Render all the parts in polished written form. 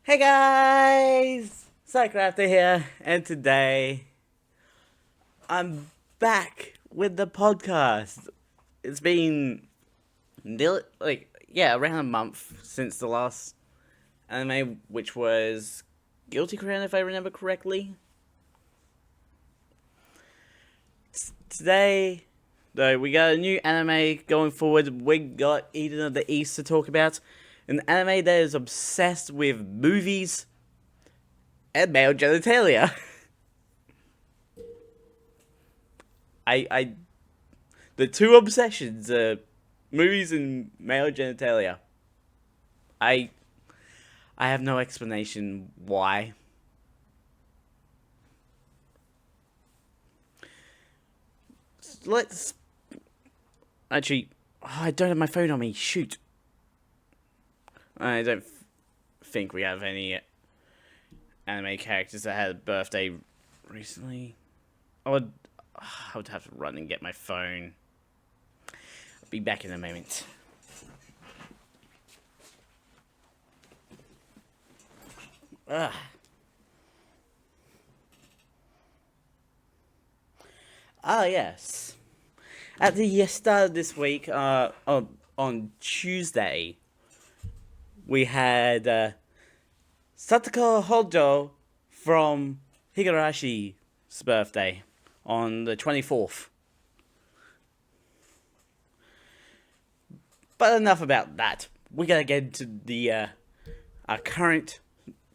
Hey guys! Psycrafter here, and today I'm back with the podcast. It's been around a month since the last anime, which was Guilty Crown, if I remember correctly. Today, though, we got a new anime going forward. We got Eden of the East to talk about. An anime that is obsessed with movies and male genitalia. I the two obsessions are movies and male genitalia. I I have no explanation why. Let's actually. I don't have my phone on me. Shoot. I don't think we have any anime characters that had a birthday recently. I would have to run and get my phone. I'll be back in a moment. Ugh. Ah, yes. At the start of this week, on Tuesday, we had Satoko Hojo from Higarashi's birthday on the 24th. But enough about that. We gotta get into the our current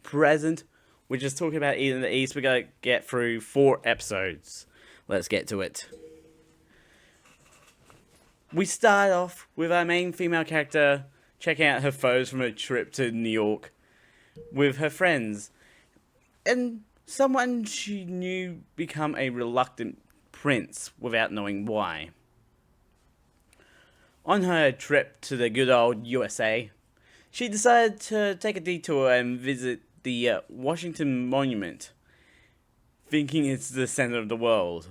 present. We're just talking about Eden of the East. We gotta get through 4 episodes. Let's get to it. We start off with our main female character checking out her photos from a trip to New York with her friends, and someone she knew become a reluctant prince without knowing why. On her trip to the good old USA, she decided to take a detour and visit the Washington Monument, thinking it's the center of the world.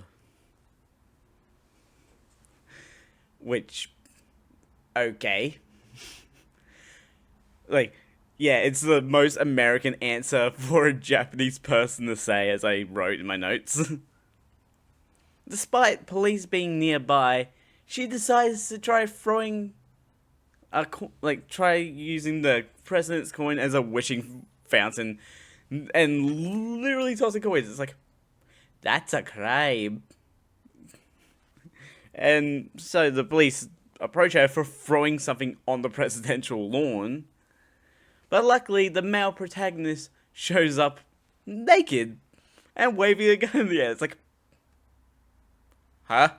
Which, okay. Yeah, it's the most American answer for a Japanese person to say, as I wrote in my notes. Despite police being nearby, she decides to try try using the president's coin as a wishing fountain and literally tossing coins. It's like, that's a crime. And so the police approach her for throwing something on the presidential lawn. But luckily, the male protagonist shows up naked and waving a gun in the air. It's like, huh?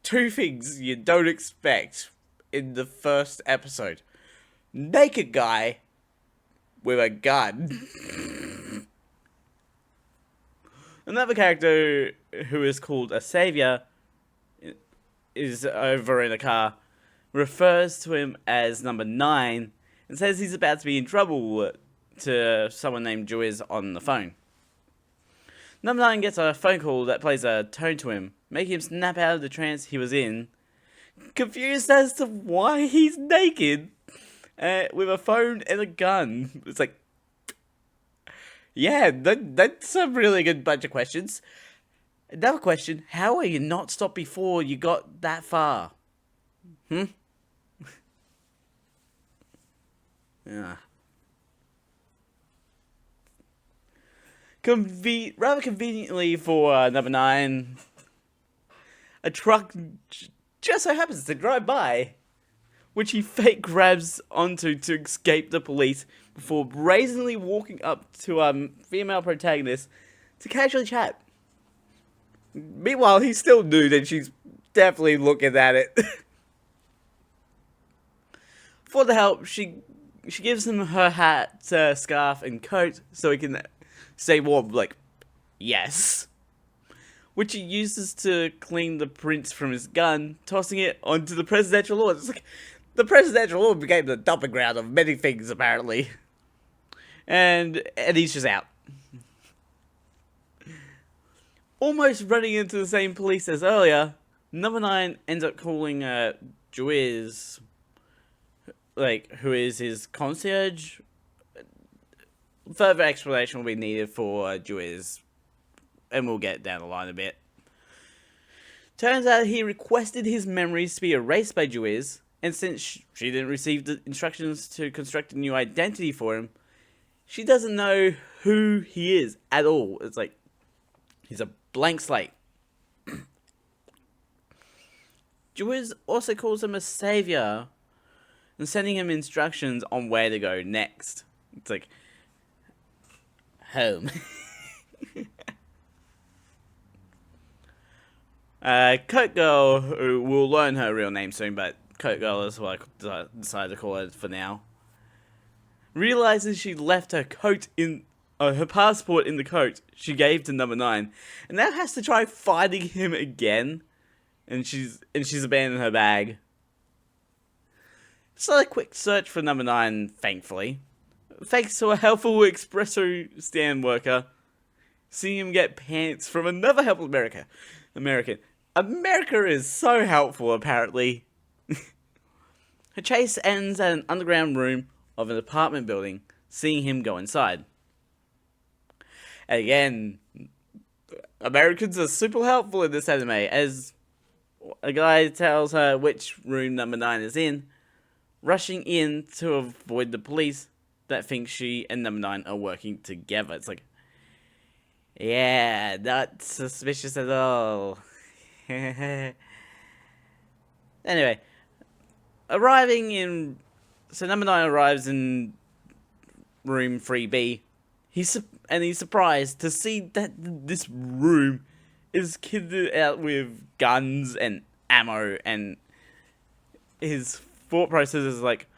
2 things you don't expect in the first episode. Naked guy with a gun. Another character who is called a savior is over in a car, refers to him as number 9, and says he's about to be in trouble to someone named Juiz on the phone. Number 9 gets a phone call that plays a tone to him, making him snap out of the trance he was in, confused as to why he's naked with a phone and a gun. It's like, yeah, that's a really good bunch of questions. Another question, how are you not stopped before you got that far? Yeah. Rather conveniently for number 9, a truck just so happens to drive by, which he fake grabs onto to escape the police before brazenly walking up to a female protagonist to casually chat. Meanwhile, he's still nude and she's definitely looking at it. For the help, she gives him her hat, scarf, and coat so he can stay warm. Like, yes. Which he uses to clean the prints from his gun, tossing it onto the presidential lawn. It's like, the presidential lawn became the dumping ground of many things, apparently. And he's just out. Almost running into the same police as earlier, number 9 ends up calling Juiz like, who is his concierge. Further explanation will be needed for Juiz, and we'll get down the line a bit. Turns out he requested his memories to be erased by Juiz, and since she didn't receive the instructions to construct a new identity for him, she doesn't know who he is at all. It's like, he's a blank slate. Juiz also calls him a savior, and sending him instructions on where to go next. It's like, home. Coat Girl, who will learn her real name soon, but Coat Girl is what I decided to call her for now, realizes she left her coat in, her passport in the coat she gave to number 9, and now has to try finding him again, and she's abandoned her bag. It's not a quick search for number 9, thankfully, thanks to a helpful espresso stand worker, seeing him get pants from another helpful American. America is so helpful, apparently. Her chase ends at an underground room of an apartment building, seeing him go inside. And again, Americans are super helpful in this anime, as a guy tells her which room number 9 is in, rushing in to avoid the police that think she and number 9 are working together. It's like, yeah, not suspicious at all. Anyway, so number 9 arrives in room 3B. He's surprised to see that this room is kitted out with guns and ammo, and his thought process is like,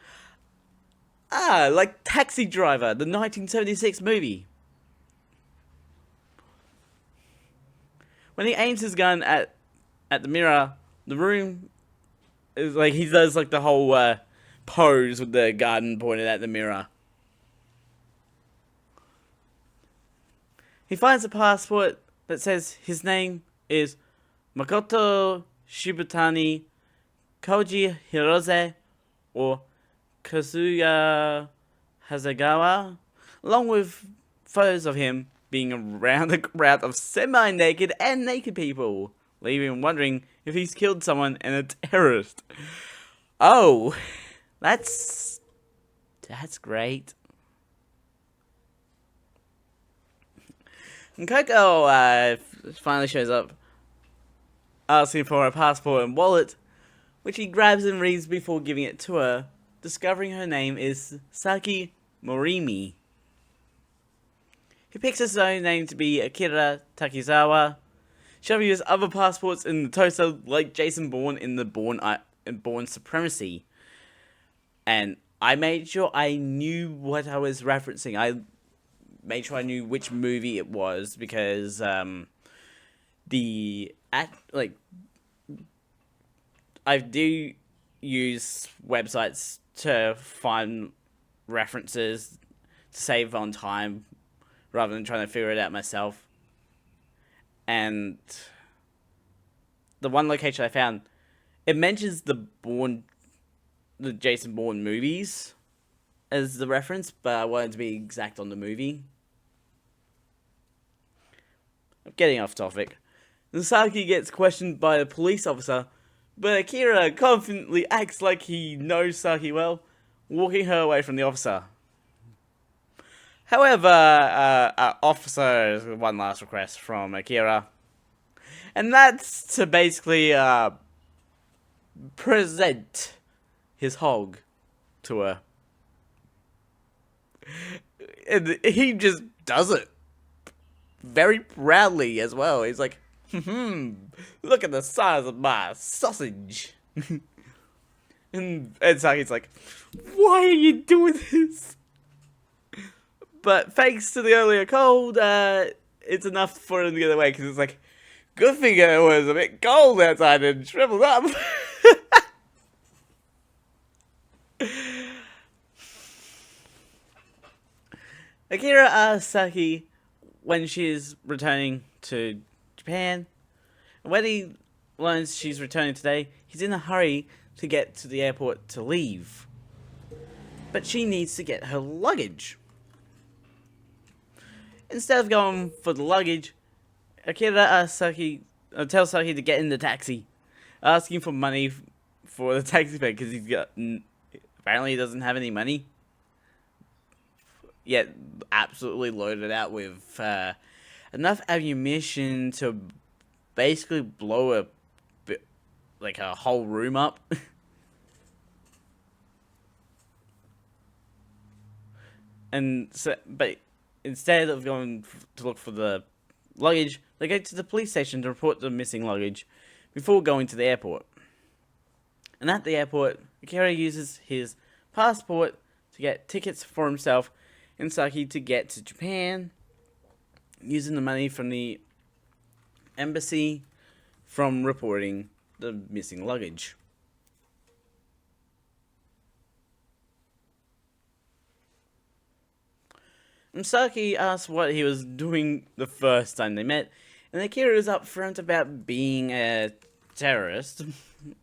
like Taxi Driver, the 1976 movie. When he aims his gun at the mirror, the room is like, he does like the whole pose with the gun pointed at the mirror. He finds a passport that says his name is Makoto Shibutani Koji Hirose, or Kazuya Hasegawa, along with photos of him being around a crowd of semi-naked and naked people, leaving him wondering if he's killed someone and a terrorist. Oh, that's great. And Coco finally shows up, asking for her passport and wallet, which he grabs and reads before giving it to her, discovering her name is Saki Morimi. He picks his own name to be Akira Takizawa, shoving his other passports in the toaster like Jason Bourne in the Bourne Supremacy. And I made sure I knew what I was referencing. I made sure I knew which movie it was, because I do use websites to find references to save on time rather than trying to figure it out myself. And the one location I found, it mentions the Jason Bourne movies as the reference, but I wanted to be exact on the movie. I'm getting off topic. Saki gets questioned by a police officer, but Akira confidently acts like he knows Saki well, walking her away from the officer. However, officer has one last request from Akira, and that's to basically present his hog to her. And he just does it very proudly as well. He's like, look at the size of my sausage. and Saki's like, why are you doing this? But thanks to the earlier cold, it's enough for him to get away, because it's like, good thing it was a bit cold outside and shriveled up. Akira asks Saki when she's returning to Japan. When he learns she's returning today, he's in a hurry to get to the airport to leave. but she needs to get her luggage. Instead of going for the luggage, Akira tells Saki to get in the taxi, asking for money for the taxi fare because apparently he doesn't have any money. Yet absolutely loaded out with enough ammunition to basically blow a whole room up. But instead of going to look for the luggage, they go to the police station to report the missing luggage before going to the airport. And at the airport, Akira uses his passport to get tickets for himself and Saki to get to Japan, using the money from the embassy from reporting the missing luggage. And Saki asks what he was doing the first time they met, and Akira is upfront about being a terrorist.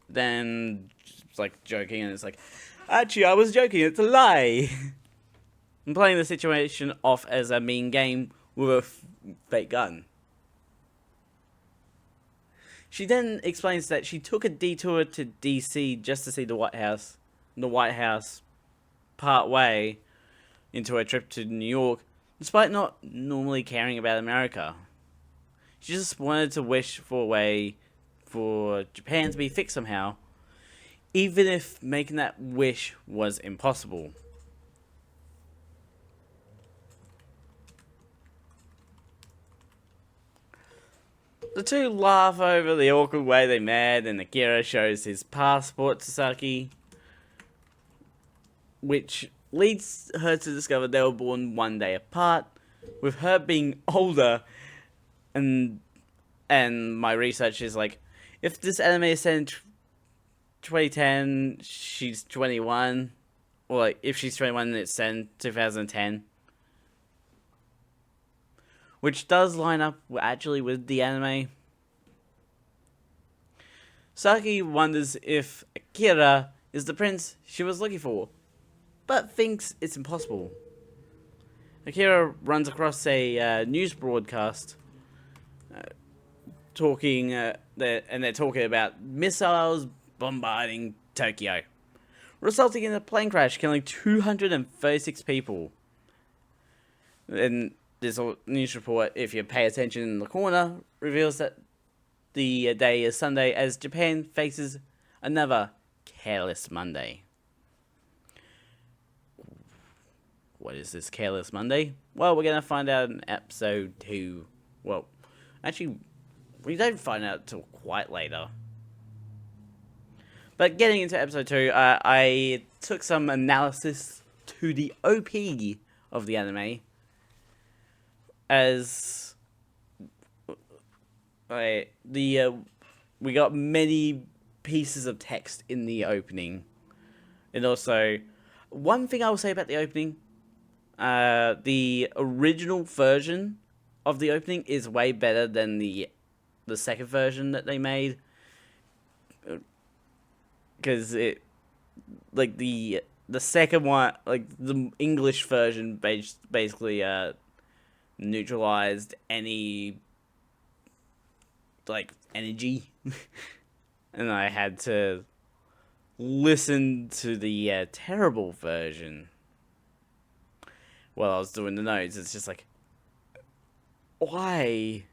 Then it's like joking, and it's like, actually, I was joking, it's a lie. I'm playing the situation off as a mean game with a fake gun. She then explains that she took a detour to DC just to see the White House part way into her trip to New York, despite not normally caring about America. She just wanted to wish for a way for Japan to be fixed somehow, even if making that wish was impossible. The two laugh over the awkward way they met, and Akira shows his passport to Saki, which leads her to discover they were born one day apart, with her being older. And my research is like, if this anime is set in 2010, she's 21, or like if she's 21, it's set in 2010, which does line up actually with the anime. Saki wonders if Akira is the prince she was looking for, but thinks it's impossible. Akira runs across a news broadcast and they're talking about missiles bombarding Tokyo, resulting in a plane crash killing 236 people. And this news report, if you pay attention in the corner, reveals that the day is Sunday as Japan faces another Careless Monday. What is this Careless Monday? Well, we're going to find out in episode 2. Well, actually, we don't find out until quite later. But getting into episode 2, I took some analysis to the OP of the anime, as we got many pieces of text in the opening. And also, one thing I will say about the opening, the original version of the opening is way better than the second version that they made. Because it, like, the second one, like, the English version basically neutralized any, like, energy. And I had to listen to the terrible version while I was doing the notes. It's just like, why?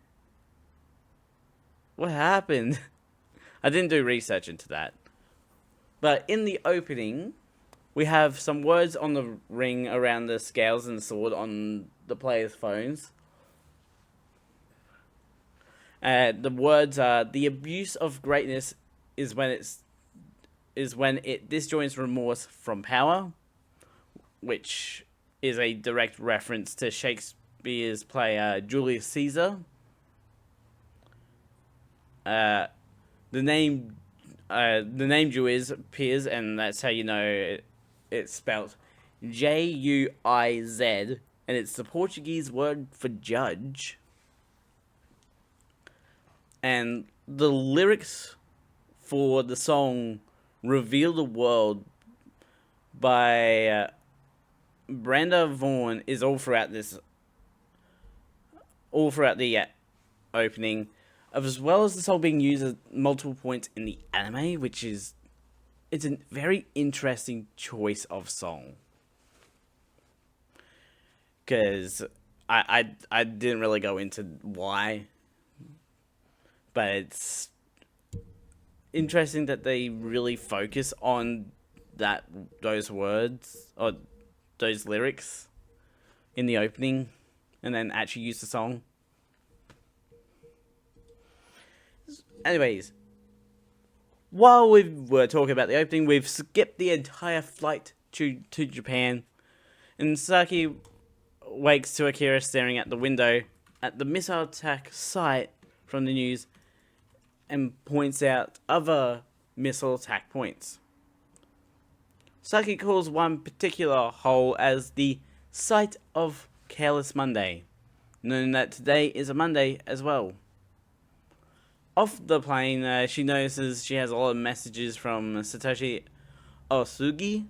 What happened? I didn't do research into that. But in the opening, we have some words on the ring around the scales and the sword on the player's phones. The words are, the abuse of greatness is when it disjoins remorse from power, which is a direct reference to Shakespeare's play Julius Caesar. The name Juiz appears, and that's how you know it's spelled Juiz, and it's the Portuguese word for judge. And the lyrics for the song "Reveal the World" by Brenda Vaughn is all throughout the opening, as well as the song being used at multiple points in the anime, it's a very interesting choice of song. Because I didn't really go into why, but it's interesting that they really focus on those words or those lyrics in the opening, and then actually use the song. Anyways, while we were talking about the opening, we've skipped the entire flight to Japan, and Saki wakes to Akira staring at the window at the missile attack site from the news and points out other missile attack points. Saki calls one particular hole as the site of Careless Monday, knowing that today is a Monday as well. Off the plane, she notices she has a lot of messages from Satoshi Osugi,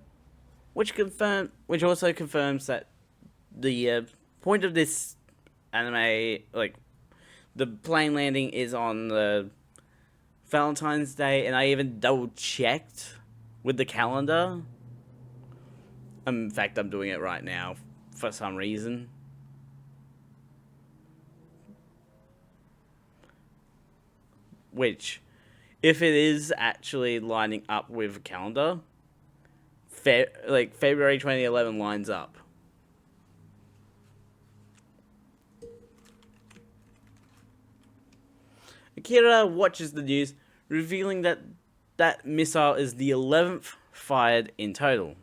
which also confirms that the point of this anime, like the plane landing, is on the Valentine's Day, and I even double checked with the calendar. In fact, I'm doing it right now for some reason. Which, if it is actually lining up with a calendar, February 2011 lines up. Akira watches the news, revealing that that missile is the 11th fired in total.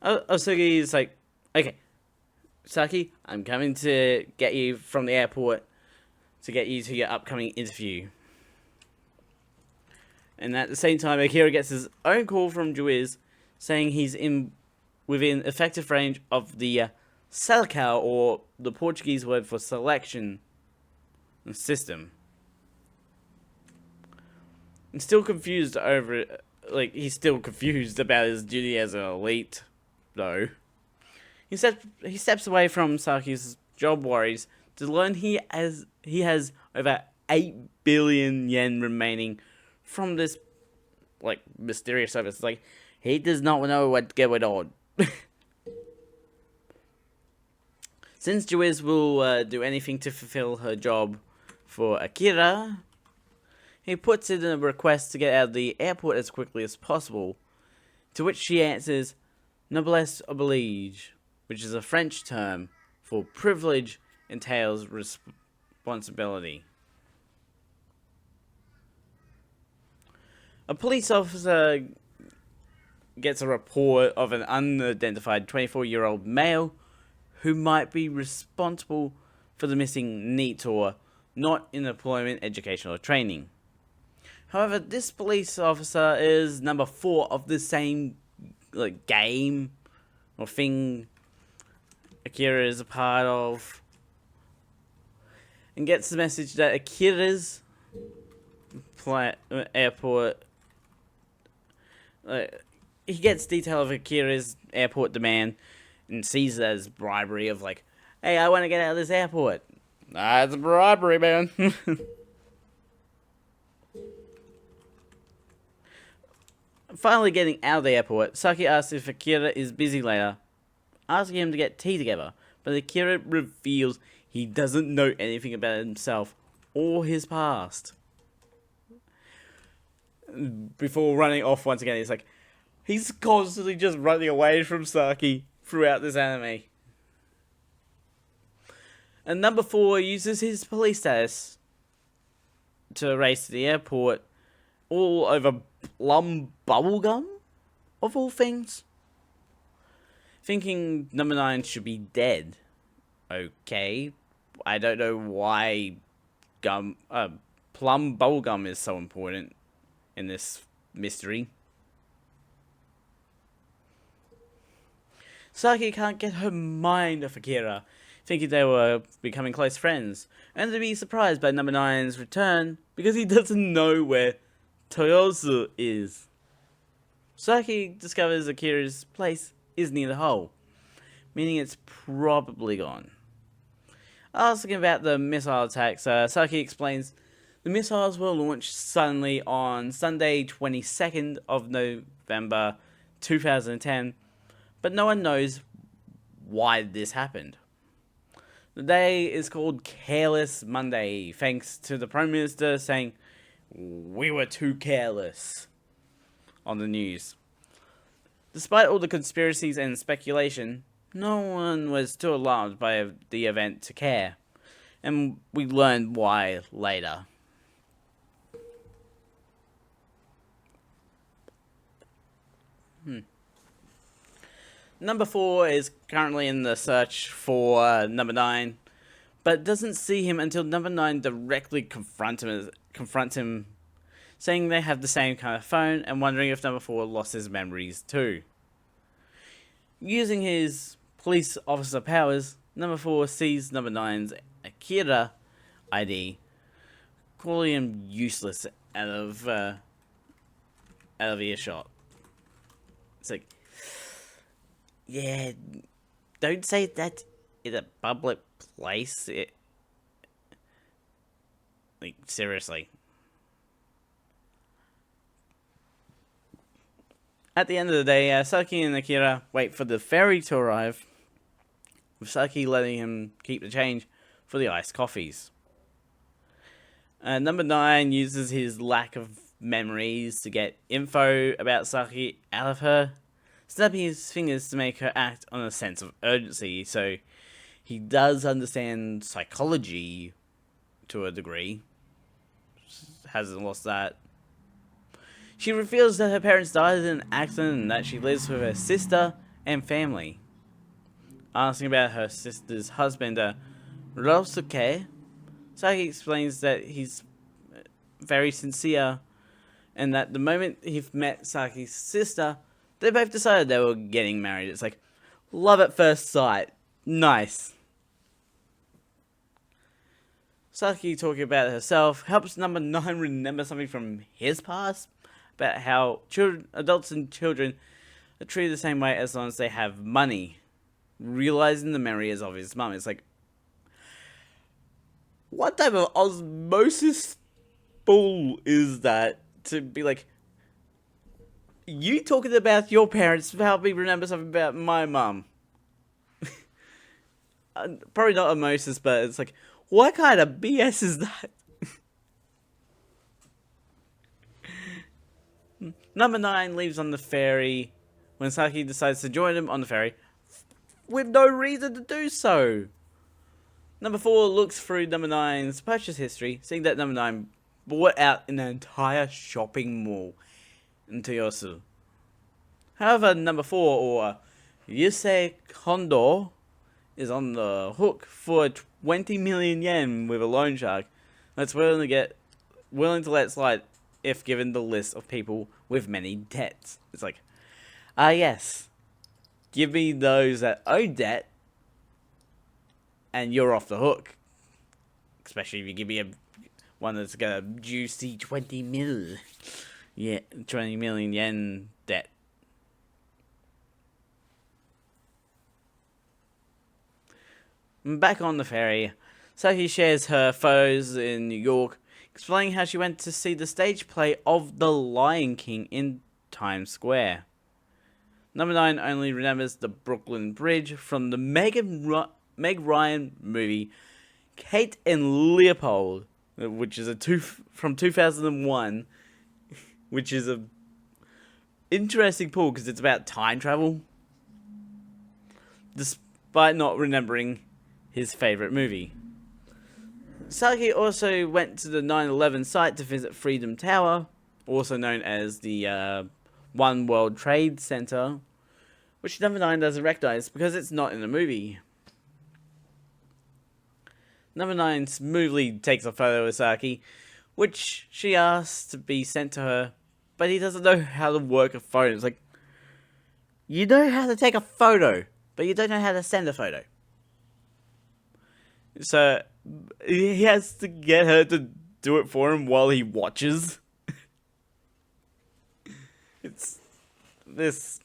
Osugi is like, okay, Saki, I'm coming to get you from the airport to get you to your upcoming interview. And at the same time, Akira gets his own call from Juiz saying he's within effective range of the Seleção, or the Portuguese word for selection system. I'm still confused over he's still confused about his duty as an elite, though. He steps away from Saki's job worries to learn he has over 8 billion yen remaining from this mysterious service. He does not know what's going on. Since Juiz will do anything to fulfill her job for Akira, he puts in a request to get out of the airport as quickly as possible, to which she answers noblesse oblige, which is a French term for privilege entails responsibility. A police officer gets a report of an unidentified 24-year-old male who might be responsible for the missing NEET, or not in employment, education, or training. However, this police officer is number 4 of the same game or thing Akira is a part of, and gets the message that Akira's airport. He gets detail of Akira's airport demand and sees it as bribery of hey, I want to get out of this airport. It's bribery, man. Finally getting out of the airport, Saki asks if Akira is busy later, asking him to get tea together, but Akira reveals he doesn't know anything about himself or his past. Before running off once again, he's constantly just running away from Saki throughout this anime. And number 4 uses his police status to race to the airport, all over plum bubblegum, of all things. Thinking number 9 should be dead. Okay, I don't know why plum bubblegum is so important in this mystery. Saki can't get her mind off Akira, thinking they were becoming close friends, and to be surprised by number 9's return because he doesn't know where Toyosu is. Saki discovers Akira's place is near the hole, meaning it's probably gone. Asking about the missile attacks, Saki explains the missiles were launched suddenly on Sunday 22nd of November 2010, but no one knows why this happened. The day is called Careless Monday, thanks to the Prime Minister saying, "We were too careless," on the news. Despite all the conspiracies and speculation, no one was too alarmed by the event to care, and we learned why later. Number 4 is currently in the search for number 9, but doesn't see him until number 9 directly confronts him, saying they have the same kind of phone and wondering if number 4 lost his memories too. Using his police officer powers, number 4 sees number 9's Akira ID, calling him useless out of earshot. It's like, yeah, don't say that in a public place. Like, seriously. At the end of the day, Saki and Akira wait for the ferry to arrive, with Saki letting him keep the change for the iced coffees. Number 9 uses his lack of memories to get info about Saki out of her, snapping his fingers to make her act on a sense of urgency, so he does understand psychology to a degree. Hasn't lost that. She reveals that her parents died in an accident and that she lives with her sister and family. Asking about her sister's husband, Ryosuke, Saki explains that he's very sincere and that the moment he met Saki's sister, they both decided they were getting married. It's like, love at first sight. Nice. Saki, talking about herself, helps number 9 remember something from his past about how adults and children are treated the same way as long as they have money. Realizing the memory is of his mum. It's like, what type of osmosis bull is that? To be like, you talking about your parents help me remember something about my mum. Probably not osmosis, but it's like, what kind of BS is that? Number 9 leaves on the ferry when Saki decides to join him on the ferry with no reason to do so. Number 4 looks through number 9's purchase history, seeing that number 9 bought out an entire shopping mall in Toyosu. However, number 4, or Yusei Kondo, is on the hook for 20 million yen with a loan shark that's willing to let slide if given the list of people with many debts. It's like, yes, give me those that owe debt, and you're off the hook. Especially if you give me one that's got a juicy 20 million yen debt. Back on the ferry, Saki shares her photos in New York, explaining how she went to see the stage play of The Lion King in Times Square. Number 9 only remembers the Brooklyn Bridge from the Meg Ryan movie Kate and Leopold, which is from 2001, which is a interesting pull because it's about time travel, despite not remembering his favorite movie. Saki also went to the 9/11 site to visit Freedom Tower, also known as the One World Trade Center, which number 9 doesn't recognize because it's not in the movie. Number 9 smoothly takes a photo of Saki, which she asks to be sent to her, but he doesn't know how to work a phone. It's like, you know how to take a photo, but you don't know how to send a photo. So he has to get her to do it for him while he watches. It's this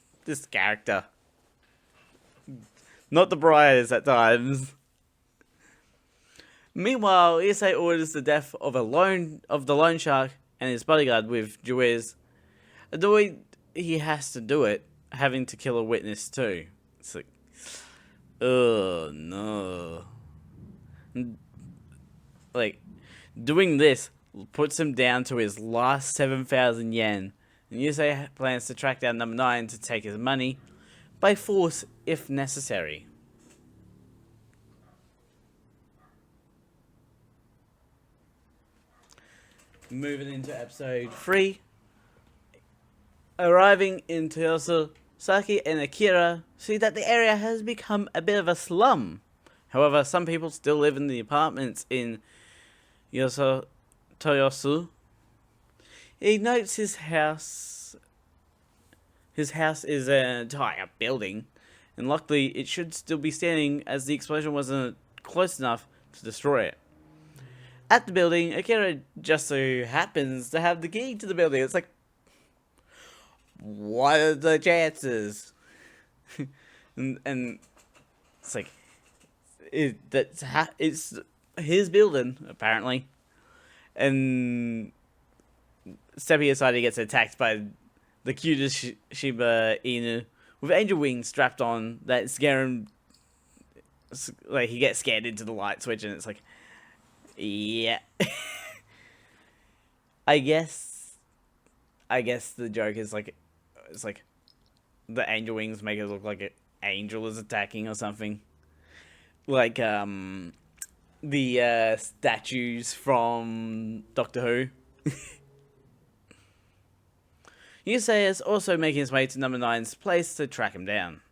character. Not the brightest at times. Meanwhile, Issei orders the death of the loan shark and his bodyguard with Juiz. Although he has to do it, having to kill a witness too. It's like, oh no. Like, doing this puts him down to his last 7,000 yen. And Yusei plans to track down number 9 to take his money by force if necessary. Moving into episode 3. Arriving in Toyosu, Saki and Akira see that the area has become a bit of a slum. However, some people still live in the apartments in Toyosu. He notes his house is an entire building, and luckily it should still be standing as the explosion wasn't close enough to destroy it. At the building, Akira just so happens to have the key to the building. It's like, what are the chances? and it's like, it's his building apparently, and stepping aside, he gets attacked by the cutest Shiba Inu with angel wings strapped on that scare him. Like, he gets scared into the light switch, and it's like, yeah. I guess the joke is like, it's like the angel wings make it look like an angel is attacking or something. Like the statues from Doctor Who. Yusei is also making his way to number 9's place to track him down.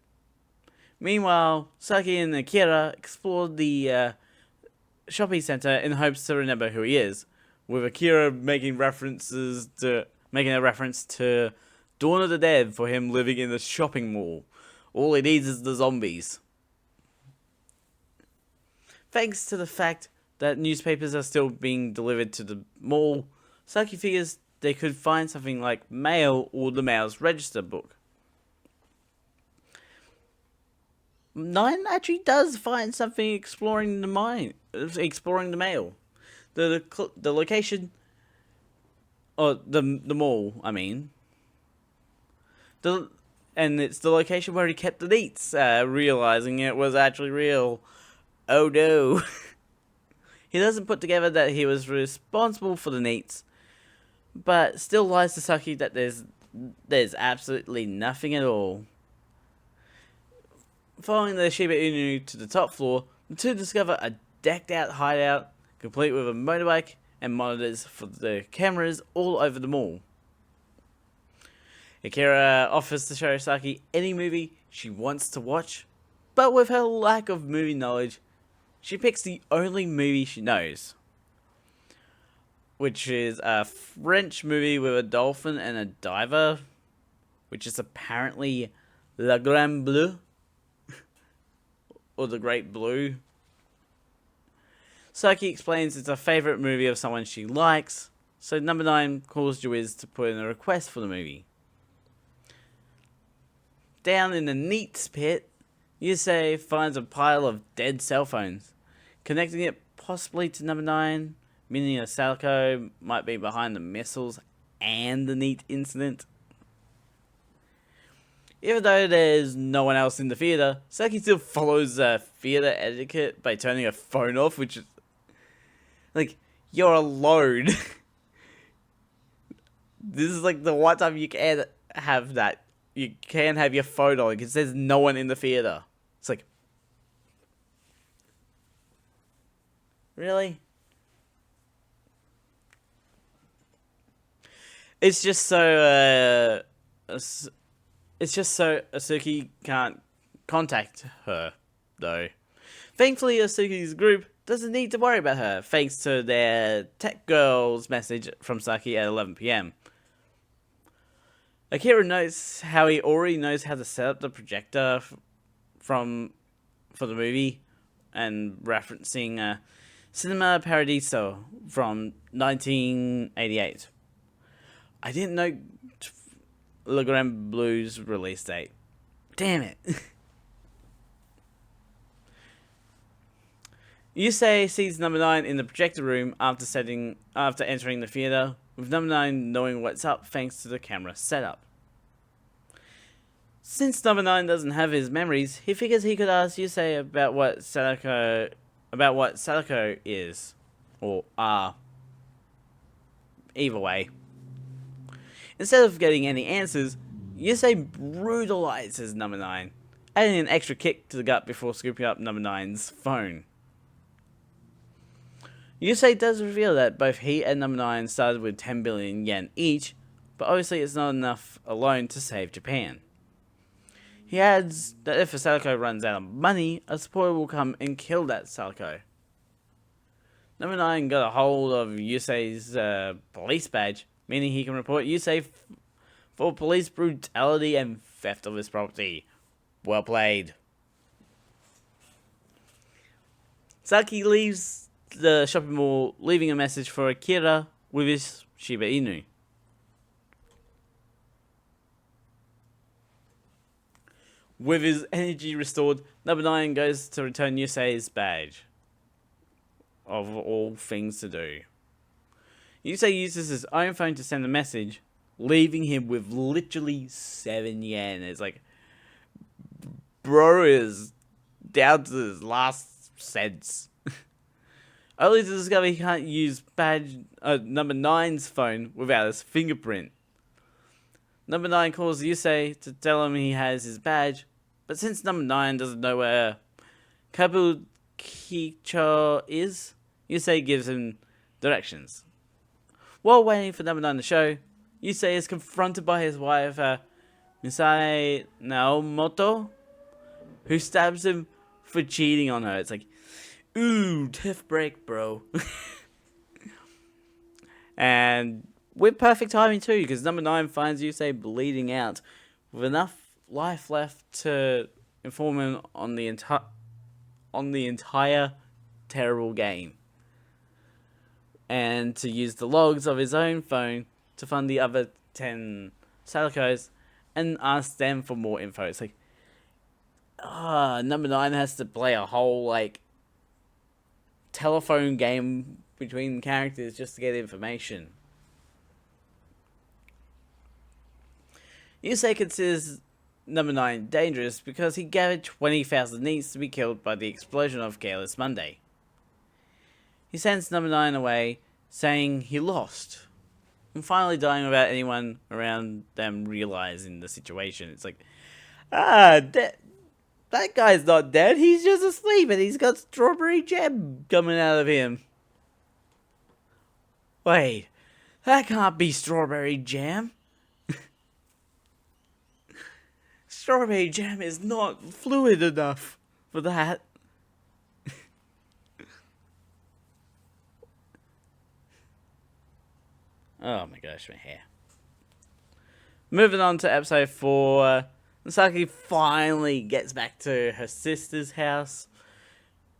Meanwhile, Saki and Akira explore the shopping center in hopes to remember who he is, with Akira making a reference to Dawn of the Dead for him living in the shopping mall. All he needs is the zombies. Thanks to the fact that newspapers are still being delivered to the mall, Saki figures they could find something like mail or the mail's register book. 9 actually does find something exploring the mail. The location, or the mall, I mean. And it's the location where he kept the neats, realizing it was actually real. Oh no. He doesn't put together that he was responsible for the neats, but still lies to Saki that there's absolutely nothing at all. Following the Shiba Inu to the top floor, the two discover a decked out hideout, complete with a motorbike and monitors for the cameras all over the mall. Akira offers to show Saki any movie she wants to watch, but with her lack of movie knowledge, she picks the only movie she knows, which is a French movie with a dolphin and a diver, which is apparently La Grande Bleue, or The Great Blue. Saki explains it's a favourite movie of someone she likes, so number 9 calls Juiz to put in a request for the movie. Down in the neats pit, Yusei finds a pile of dead cell phones, connecting it possibly to number 9, meaning Asako might be behind the missiles and the neat incident. Even though there's no one else in the theater, Saki still follows theater etiquette by turning her phone off, which is like, you're alone. This is like the one time you can have that. You can have your phone on because there's no one in the theater. It's like, really? It's just so Asuki can't contact her, though. Thankfully, Asuki's group doesn't need to worry about her, thanks to their tech girls message from Saki at 11 PM. Akira notes how he already knows how to set up the projector for the movie, and referencing Cinema Paradiso from 1988. I didn't know Le Grand Blue's release date. Damn it. Yusei sees number 9 in the projector room after entering the theater, with number 9 knowing what's up thanks to the camera setup. Since number 9 doesn't have his memories, he figures he could ask Yusei about what Sadako is, or are. Either way. Instead of getting any answers, Yusei brutalizes number 9, adding an extra kick to the gut before scooping up number 9's phone. Yusei does reveal that both he and number 9 started with 10 billion yen each, but obviously it's not enough alone to save Japan. He adds that if a Sadako runs out of money, a supporter will come and kill that Sadako. Number 9 got a hold of Yusei's police badge, meaning he can report Yusei for police brutality and theft of his property. Well played. Saki leaves the shopping mall, leaving a message for Akira with his Shiba Inu. With his energy restored, number 9 goes to return Yusei's badge. Of all things to do. Yusei uses his own phone to send a message, leaving him with literally 7 yen. It's like, bro is down to his last cents. Only to discover he can't use number 9's phone without his fingerprint. Number 9 calls Yusei to tell him he has his badge, but since number 9 doesn't know where Kabukicho is, Yusei gives him directions. While waiting for number 9 to show, Yusei is confronted by his wife, Misae Naomoto, who stabs him for cheating on her. It's like, ooh, tough break, bro. And with perfect timing too, because number 9 finds Yusei bleeding out, with enough life left to inform him on the entire terrible game, and to use the logs of his own phone to find the other 10 Sadakos and ask them for more info. It's like, number 9 has to play a whole, like, telephone game between characters just to get information. Yusei considers number 9 dangerous because he gathered 20,000 needs to be killed by the explosion of Careless Monday. He sends number 9 away, saying he lost, and finally dying without anyone around them realizing the situation. It's like, that guy's not dead, he's just asleep and he's got strawberry jam coming out of him. Wait, that can't be strawberry jam. Strawberry jam is not fluid enough for that. Oh my gosh, my hair. Moving on to episode 4, Saki finally gets back to her sister's house,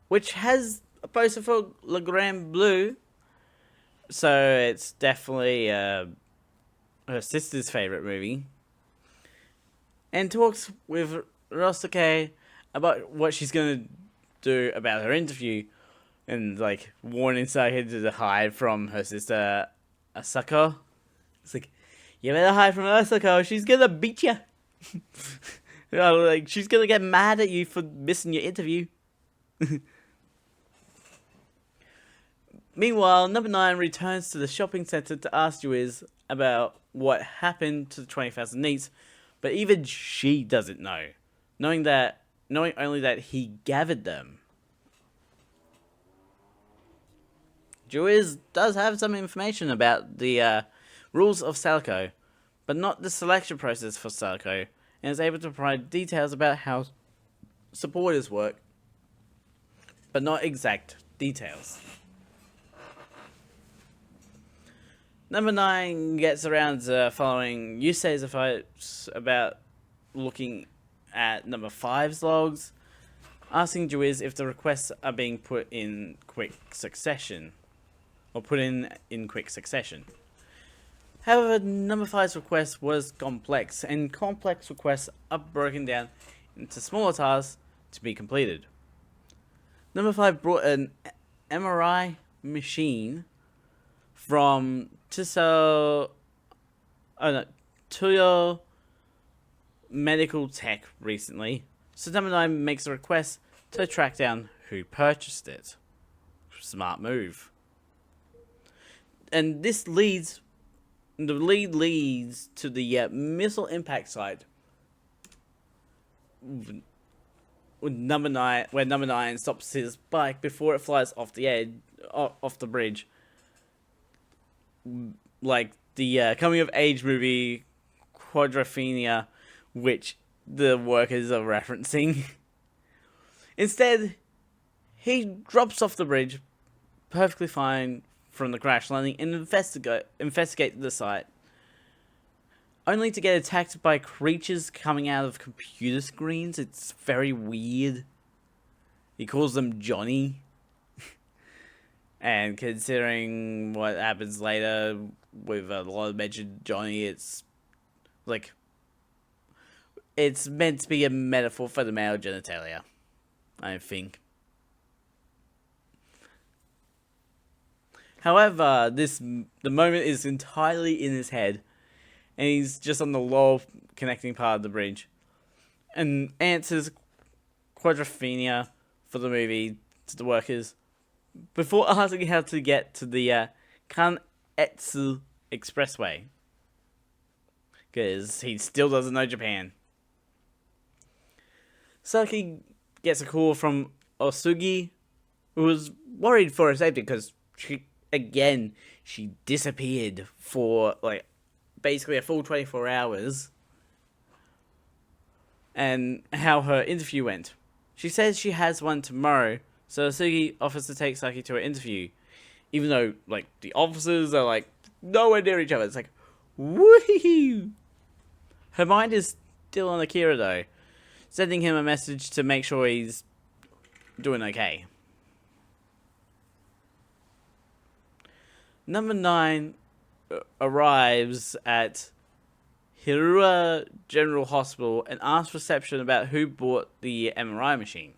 which has a poster for Le Grand Bleu, so it's definitely her sister's favourite movie, and talks with Ryosuke about what she's going to do about her interview, and like warning Saki to hide from her sister Asako. It's like, you better hide from Asako, she's gonna beat you. Like, she's gonna get mad at you for missing your interview. Meanwhile, number 9 returns to the shopping center to ask Juiz about what happened to the 20,000 neats, but even she doesn't know, knowing only that he gathered them. Juiz does have some information about the rules of Sadako, but not the selection process for Sadako, and is able to provide details about how supporters work, but not exact details. Number 9 gets around to following Yusei's advice about looking at number 5's logs, asking Juiz if the requests are being put in quick succession. Or put in quick succession. However, number five's request was complex, and complex requests are broken down into smaller tasks to be completed. Number five brought an MRI machine from Toyo Medical Tech recently, so number nine makes a request to track down who purchased it. Smart move. And the lead leads to the missile impact site. With number nine, where number nine stops his bike before it flies off the bridge. Like the coming of age movie Quadrophenia, which the workers are referencing. Instead, he drops off the bridge, perfectly fine from the crash landing, and investigate the site, only to get attacked by creatures coming out of computer screens. It's very weird. He calls them Johnny. And considering what happens later with a lot of mentioned Johnny, it's like it's meant to be a metaphor for the male genitalia, I think. However, the moment is entirely in his head, and he's just on the lower connecting part of the bridge, and answers Quadrophenia for the movie to the workers before asking how to get to the Kanetsu Expressway, because he still doesn't know Japan. Saki gets a call from Osugi, who was worried for her safety because she disappeared for basically a full 24 hours, and how her interview went. She says she has one tomorrow, so Osugi offers to take Saki to her interview, even though the officers are nowhere near each other. It's woohoo! Her mind is still on Akira though, sending him a message to make sure he's doing okay. Number 9 arrives at Hirua General Hospital and asks reception about who bought the MRI machine.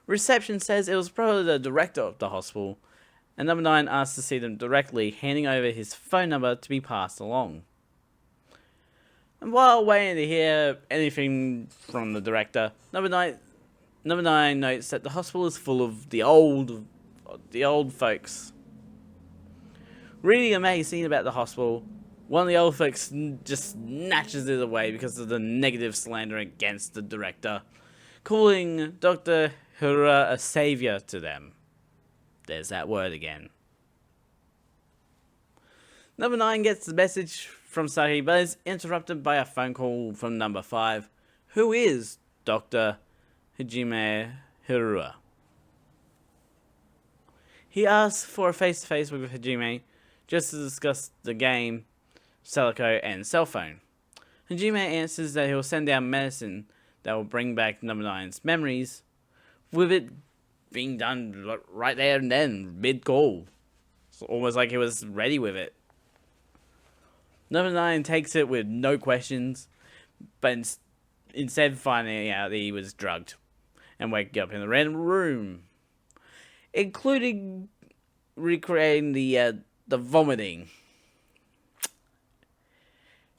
Reception says it was probably the director of the hospital, and number 9 asks to see them directly, handing over his phone number to be passed along. And while waiting to hear anything from the director, number 9 notes that the hospital is full of the old folks. Reading a magazine about the hospital, one of the old folks just snatches it away because of the negative slander against the director, calling Dr. Hirua a savior to them. There's that word again. Number 9 gets the message from Saki, but is interrupted by a phone call from number 5, who is Dr. Hajime Hirua. He asks for a face-to-face with Hajime, just to discuss the game, Calico, and cell phone. Hajime answers that he'll send down medicine that will bring back number 9's memories, with it being done right there and then, mid-call. It's almost like he was ready with it. Number 9 takes it with no questions, but instead finding out that he was drugged, and waking up in a random room, including recreating the vomiting,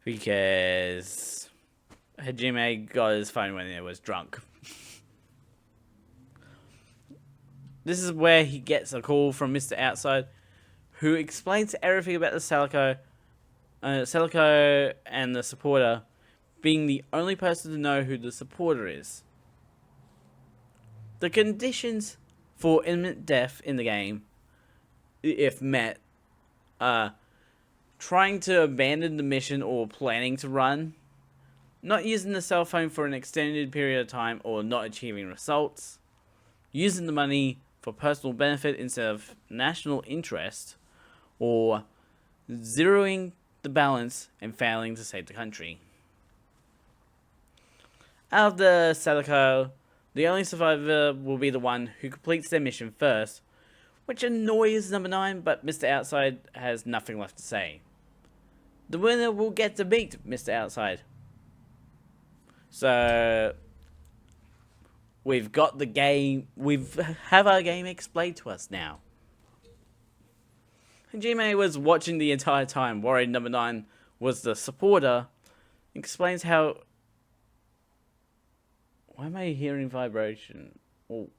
because Hajime got his phone when he was drunk. This is where he gets a call from Mr. Outside, who explains everything about the Calico and the supporter, being the only person to know who the supporter is. The conditions for imminent death in the game, if met, trying to abandon the mission or planning to run, not using the cell phone for an extended period of time or not achieving results, using the money for personal benefit instead of national interest, or zeroing the balance and failing to save the country. Out of the Sadako, the only survivor will be the one who completes their mission first, which annoys number 9, but Mr. Outside has nothing left to say. the winner will get to meet Mr. Outside. So we've got the game. Have our game explained to us now. Hajime was watching the entire time, worried number 9 was the supporter. Explains how. Why am I hearing vibration? Oh.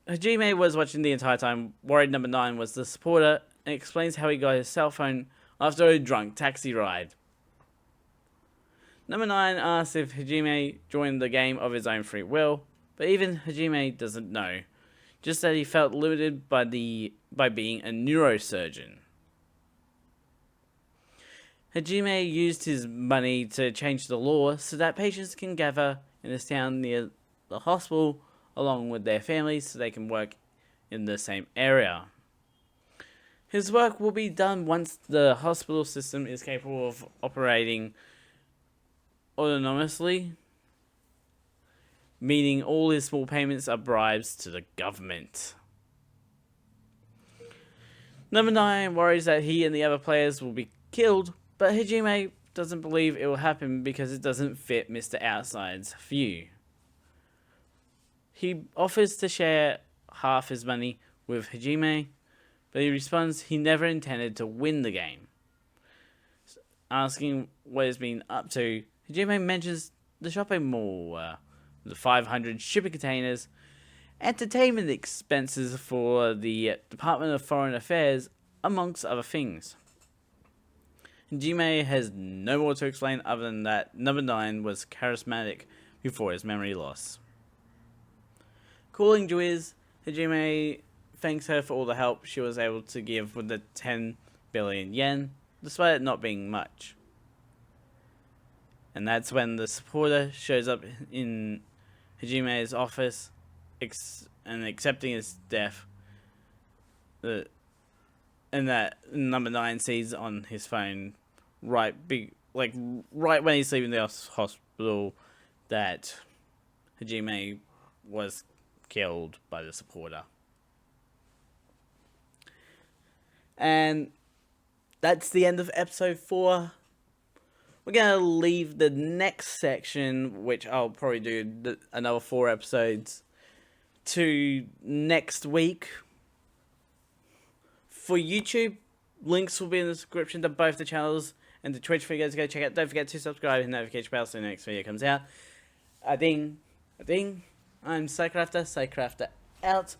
Hajime was watching the entire time, worried number 9 was the supporter, and explains how he got his cell phone after a drunk taxi ride. Number 9 asks if Hajime joined the game of his own free will, but even Hajime doesn't know, just that he felt limited by being a neurosurgeon. Hajime used his money to change the law so that patients can gather in this town near the hospital along with their families so they can work in the same area. His work will be done once the hospital system is capable of operating autonomously, meaning all his small payments are bribes to the government. Number 9 worries that he and the other players will be killed, but Hajime doesn't believe it will happen because it doesn't fit Mr. Outside's view. He offers to share half his money with Hajime, but he responds he never intended to win the game. Asking what he's been up to, Hajime mentions the shopping mall, the 500 shipping containers, entertainment expenses for the Department of Foreign Affairs, amongst other things. Hajime has no more to explain other than that number 9 was charismatic before his memory loss. Calling Juiz, Hajime thanks her for all the help she was able to give with the 10 billion yen, despite it not being much. And that's when the supporter shows up in Hajime's office and accepting his death. And that number 9 sees on his phone right when he's leaving the hospital that Hajime was killed by the supporter. And that's the end of episode 4. We're going to leave the next section, which I'll probably do another 4 episodes, to next week. For YouTube, links will be in the description to both the channels and the Twitch videos to go check out. Don't forget to subscribe and notification bell so the next video comes out. A ding. I'm Psycrafter out.